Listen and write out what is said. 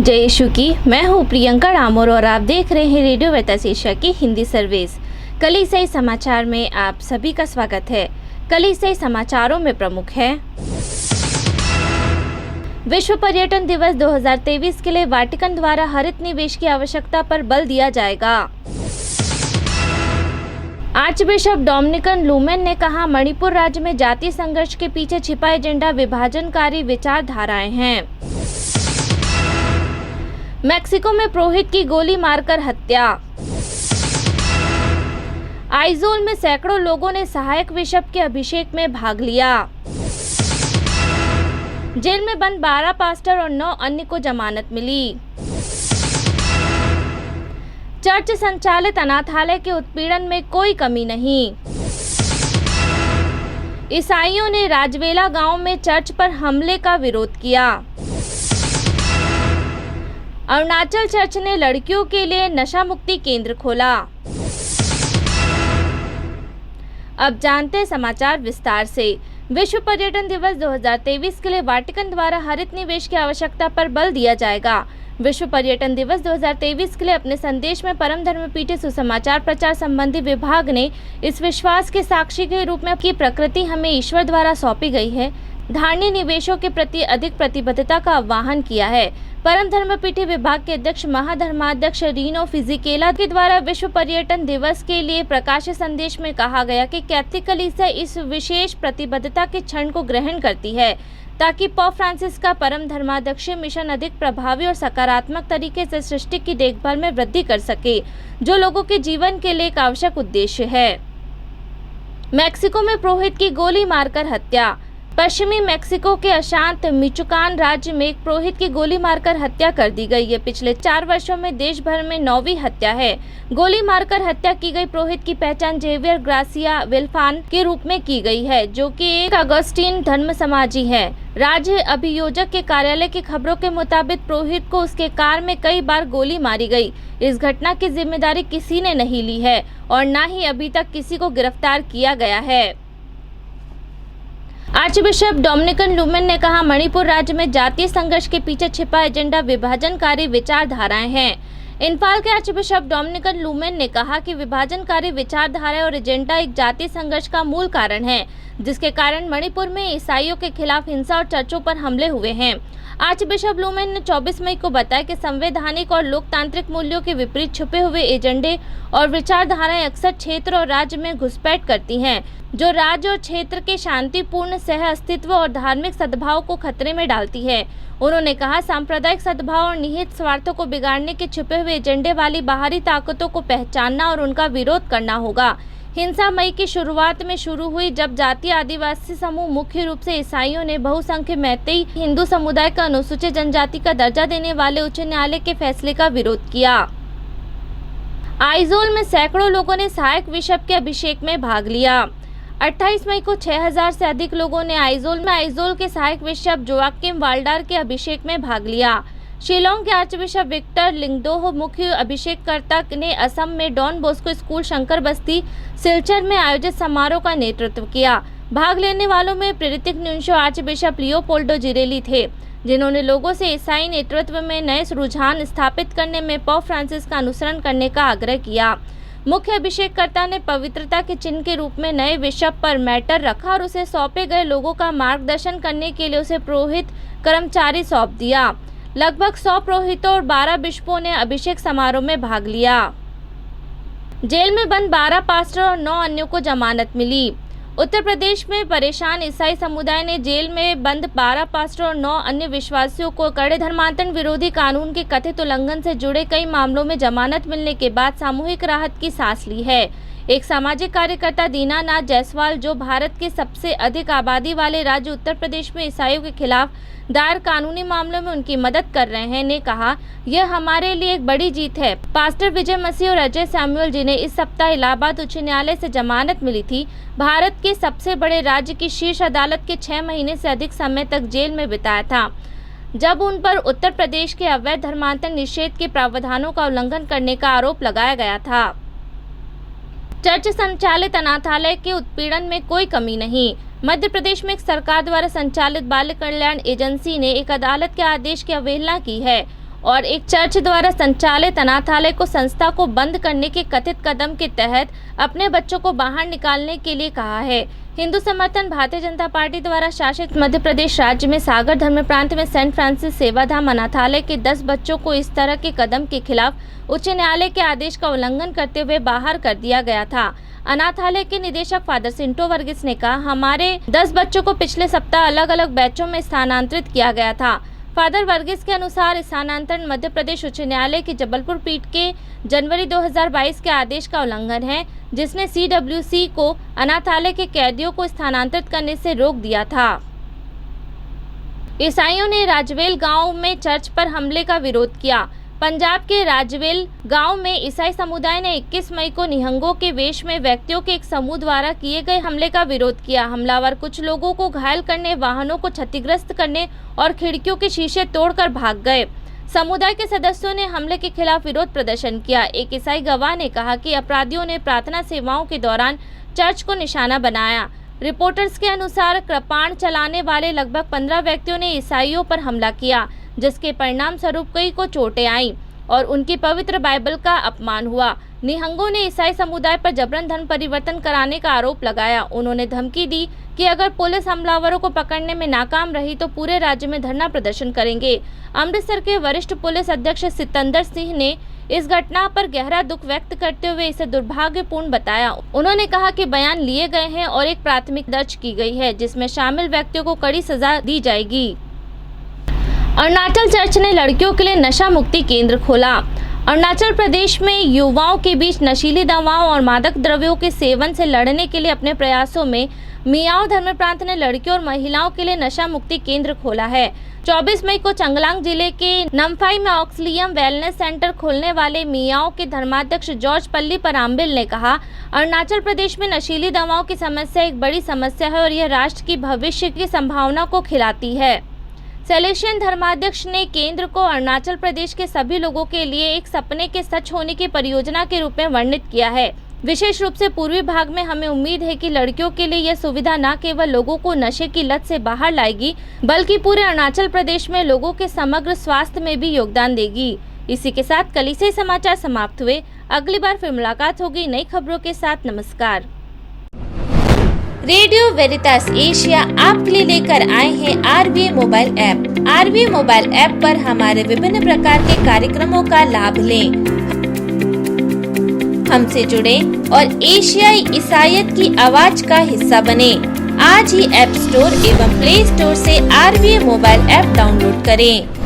जय यीशु की। मैं हूँ प्रियंका रामोर और आप देख रहे हैं रेडियो वेतासीशा की हिंदी सर्विस। कलीसियाई समाचार में आप सभी का स्वागत है। कलीसियाई समाचारों में प्रमुख है। विश्व पर्यटन दिवस 2023 के लिए वाटिकन द्वारा हरित निवेश की आवश्यकता पर बल दिया जाएगा। आर्चबिशप डोमिनिकन लूमेन ने कहा, मणिपुर राज्य में जातीय संघर्ष के पीछे छिपा एजेंडा विभाजनकारी विचारधाराएं हैं। मेक्सिको में पुरोहित की गोली मारकर हत्या। आइजोल में सैकड़ों लोगों ने सहायक बिशप के अभिषेक में भाग लिया। जेल में बंद 12 पास्टर और 9 अन्य को जमानत मिली। चर्च संचालित अनाथालय के उत्पीड़न में कोई कमी नहीं। ईसाइयों ने राजवेला गांव में चर्च पर हमले का विरोध किया। अरुणाचल चर्च ने लड़कियों के लिए नशा मुक्ति केंद्र खोला। अब जानते हैं समाचार विस्तार से। विश्व पर्यटन दिवस 2023 के लिए वाटिकन द्वारा हरित निवेश की आवश्यकता पर बल दिया जाएगा। विश्व पर्यटन दिवस 2023 के लिए अपने संदेश में परम धर्मपीठ सुसमाचार प्रचार संबंधी विभाग ने इस विश्वास के साक्षी के रूप में कि प्रकृति हमें ईश्वर द्वारा सौंपी गई है, धार्मिक निवेशों के प्रति अधिक प्रतिबद्धता का आह्वान किया है। परम धर्मपीठ विभाग के अध्यक्ष महाधर्माध्यक्ष रीनो फिजिकेला के द्वारा विश्व पर्यटन दिवस के लिए प्रकाशित संदेश में कहा गया कि कैथोलिक कलीसिया इस विशेष प्रतिबद्धता के क्षण को ग्रहण करती है ताकि पोप फ्रांसिस का परम धर्माध्यक्षीय मिशन अधिक प्रभावी और सकारात्मक तरीके से सृष्टि की देखभाल में वृद्धि कर सके, जो लोगों के जीवन के लिए एक आवश्यक उद्देश्य है। मेक्सिको में पुरोहित की गोली मारकर हत्या। पश्चिमी मेक्सिको के अशांत मिचुकान राज्य में एक पुरोहित की गोली मारकर हत्या कर दी गई। ये पिछले 4 वर्षों में देश भर में 9वीं हत्या है। गोली मारकर हत्या की गई पुरोहित की पहचान जेवियर ग्रासिया विल्फान के रूप में की गई है, जो कि एक अगस्टीन धर्म समाजी है। राज्य अभियोजक के कार्यालय की खबरों के मुताबिक पुरोहित को उसके कार में कई बार गोली मारी गई। इस घटना की जिम्मेदारी किसी ने नहीं ली है और न ही अभी तक किसी को गिरफ्तार किया गया है। आर्चबिशप डोमिनिकन लूमेन ने कहा, मणिपुर राज्य में जातीय संघर्ष के पीछे छिपा एजेंडा विभाजनकारी विचारधाराएं हैं। इम्फाल के आर्चबिशप डोमिनिकन लूमेन ने कहा कि विभाजनकारी विचारधारा और एजेंडा एक जातीय संघर्ष का मूल कारण है, जिसके कारण मणिपुर में ईसाइयों के खिलाफ हिंसा और चर्चों पर हमले हुए हैं। आर्चबिशप लूमेन ने 24 मई को बताया कि संवैधानिक और लोकतांत्रिक मूल्यों के विपरीत छुपे हुए एजेंडे और विचारधाराएं अक्सर क्षेत्र और राज्य में घुसपैठ करती हैं, जो राज्य और क्षेत्र के शांतिपूर्ण सह अस्तित्व और धार्मिक सद्भाव को खतरे में डालती है। उन्होंने कहा, सांप्रदायिक सद्भाव और निहित स्वार्थों को बिगाड़ने के छुपे हुए एजेंडे वाली बाहरी ताकतों को पहचानना और उनका विरोध करना होगा। हिंसा मई की शुरुआत में शुरू हुई जब जातीय आदिवासी समूह, मुख्य रूप से ईसाइयों ने बहुसंख्यक मैतेई हिंदू समुदाय का अनुसूचित जनजाति का दर्जा देने वाले उच्च न्यायालय के फैसले का विरोध किया। आइजोल में सैकड़ों लोगों ने सहायक बिशप के अभिषेक में भाग लिया। 28 मई को 6000 से अधिक लोगों ने आइजोल के सहायक बिशप जोआकिम वाल्डार के अभिषेक में भाग लिया। शिलोंग के आर्चबिशप विक्टर लिंगदोह मुख्य अभिषेककर्ता ने असम में डॉन बॉस्को स्कूल शंकर बस्ती सिलचर में आयोजित समारोह का नेतृत्व किया। भाग लेने वालों में प्रेरित न्यूनशो आर्चबिशप लियोपोल्डो जिरेली थे, जिन्होंने लोगों से ईसाई नेतृत्व में नए रुझान स्थापित करने में पोप फ्रांसिस का अनुसरण करने का आग्रह किया। मुख्य अभिषेककर्ता ने पवित्रता के चिन्ह के रूप में नए बिशप पर मैटर रखा और उसे सौंपे गए लोगों का मार्गदर्शन करने के लिए उसे पुरोहित कर्मचारी सौंप दिया। लगभग 100 पुरोहितों और 12 बिशपों ने अभिषेक समारोह में भाग लिया। जेल में बंद 12 पास्टर और 9 अन्यों को जमानत मिली। उत्तर प्रदेश में परेशान ईसाई समुदाय ने जेल में बंद 12 पास्टर और 9 अन्य विश्वासियों को कड़े धर्मांतरण विरोधी कानून के कथित उल्लंघन से जुड़े कई मामलों में जमानत मिलने के बाद सामूहिक राहत की सांस ली है। एक सामाजिक कार्यकर्ता दीनानाथ जायसवाल, जो भारत के सबसे अधिक आबादी वाले राज्य उत्तर प्रदेश में ईसाइयों के खिलाफ दायर कानूनी मामलों में उनकी मदद कर रहे हैं, ने कहा, यह हमारे लिए एक बड़ी जीत है। पास्टर विजय मसीह और अजय सैमुअल, जिन्हें इस सप्ताह इलाहाबाद उच्च न्यायालय से जमानत मिली थी, भारत के सबसे बड़े राज्य की शीर्ष अदालत के 6 महीने से अधिक समय तक जेल में बिताया था, जब उन पर उत्तर प्रदेश के अवैध धर्मांतरण निषेध के प्रावधानों का उल्लंघन करने का आरोप लगाया गया था। चर्च संचालित अनाथालय के उत्पीड़न में कोई कमी नहीं। मध्य प्रदेश में एक सरकार द्वारा संचालित बाल कल्याण एजेंसी ने एक अदालत के आदेश की अवहेलना की है और एक चर्च द्वारा संचालित अनाथालय को संस्था को बंद करने के कथित कदम के तहत अपने बच्चों को बाहर निकालने के लिए कहा है। हिंदू समर्थन भारतीय जनता पार्टी द्वारा शासित मध्य प्रदेश राज्य में सागर धर्म प्रांत में सेंट फ्रांसिस सेवाधाम अनाथालय के 10 बच्चों को इस तरह के कदम के खिलाफ उच्च न्यायालय के आदेश का उल्लंघन करते हुए बाहर कर दिया गया था। अनाथालय के निदेशक फादर सिंटो वर्गीस ने कहा, हमारे 10 बच्चों को पिछले सप्ताह अलग अलग बैचों में स्थानांतरित किया गया था। फादर वर्गीस के अनुसार स्थानांतरण मध्य प्रदेश उच्च न्यायालय की जबलपुर पीठ के जनवरी 2022 के आदेश का उल्लंघन है, जिसने CWC को अनाथालय के कैदियों को स्थानांतरित करने से रोक दिया था। ईसाइयों ने राजवेल गांव में चर्च पर हमले का विरोध किया। पंजाब के राजवेल गांव में ईसाई समुदाय ने 21 मई को निहंगों के वेश में व्यक्तियों के एक समूह द्वारा किए गए हमले का विरोध किया। हमलावर कुछ लोगों को घायल करने, वाहनों को क्षतिग्रस्त करने और खिड़कियों के शीशे तोड़कर भाग गए। समुदाय के सदस्यों ने हमले के खिलाफ विरोध प्रदर्शन किया। एक ईसाई गवाह ने कहा कि अपराधियों ने प्रार्थना सेवाओं के दौरान चर्च को निशाना बनाया। रिपोर्टर्स के अनुसार कृपाण चलाने वाले लगभग 15 व्यक्तियों ने ईसाइयों पर हमला किया, जिसके परिणाम स्वरूप कई को चोटें आईं और उनकी पवित्र बाइबल का अपमान हुआ। निहंगों ने ईसाई समुदाय पर जबरन धर्म परिवर्तन कराने का आरोप लगाया। उन्होंने धमकी दी कि अगर पुलिस हमलावरों को पकड़ने में नाकाम रही तो पूरे राज्य में धरना प्रदर्शन करेंगे। अमृतसर के वरिष्ठ पुलिस अधीक्षक सितंदर सिंह ने इस घटना पर गहरा दुख व्यक्त करते हुए इसे दुर्भाग्यपूर्ण बताया। उन्होंने कहा कि बयान लिए गए हैं और एक प्राथमिकी दर्ज की गई है, जिसमें शामिल व्यक्तियों को कड़ी सजा दी जाएगी। अरुणाचल चर्च ने लड़कियों के लिए नशा मुक्ति केंद्र खोला। अरुणाचल प्रदेश में युवाओं के बीच नशीली दवाओं और मादक द्रव्यों के सेवन से लड़ने के लिए अपने प्रयासों में मियाओ धर्म प्रांत ने लड़कियों और महिलाओं के लिए नशा मुक्ति केंद्र खोला है। 24 मई को चांगलांग जिले के नमफाई में ऑक्सलियम वेलनेस सेंटर खोलने वाले मियाओ के धर्माध्यक्ष जॉर्ज पल्ली पराम्बिल ने कहा, अरुणाचल प्रदेश में नशीली दवाओं की समस्या एक बड़ी समस्या है और यह राष्ट्र की भविष्य की संभावना को खिलाती है। सेलेशियन धर्माध्यक्ष ने केंद्र को अरुणाचल प्रदेश के सभी लोगों के लिए एक सपने के सच होने की परियोजना के रूप में वर्णित किया है। विशेष रूप से पूर्वी भाग में हमें उम्मीद है कि लड़कियों के लिए यह सुविधा न केवल लोगों को नशे की लत से बाहर लाएगी, बल्कि पूरे अरुणाचल प्रदेश में लोगों के समग्र स्वास्थ्य में भी योगदान देगी। इसी के साथ कलिसिया समाचार समाप्त हुए। अगली बार फिर मुलाकात होगी नई खबरों के साथ। नमस्कार। रेडियो वेरितास एशिया आपके लिए लेकर आए हैं RVA mobile app. RVA mobile app पर हमारे विभिन्न प्रकार के कार्यक्रमों का लाभ लें, हमसे जुड़े और एशियाई ईसाईयत की आवाज का हिस्सा बने। आज ही ऐप स्टोर एवं प्ले स्टोर से RVA मोबाइल ऐप डाउनलोड करें।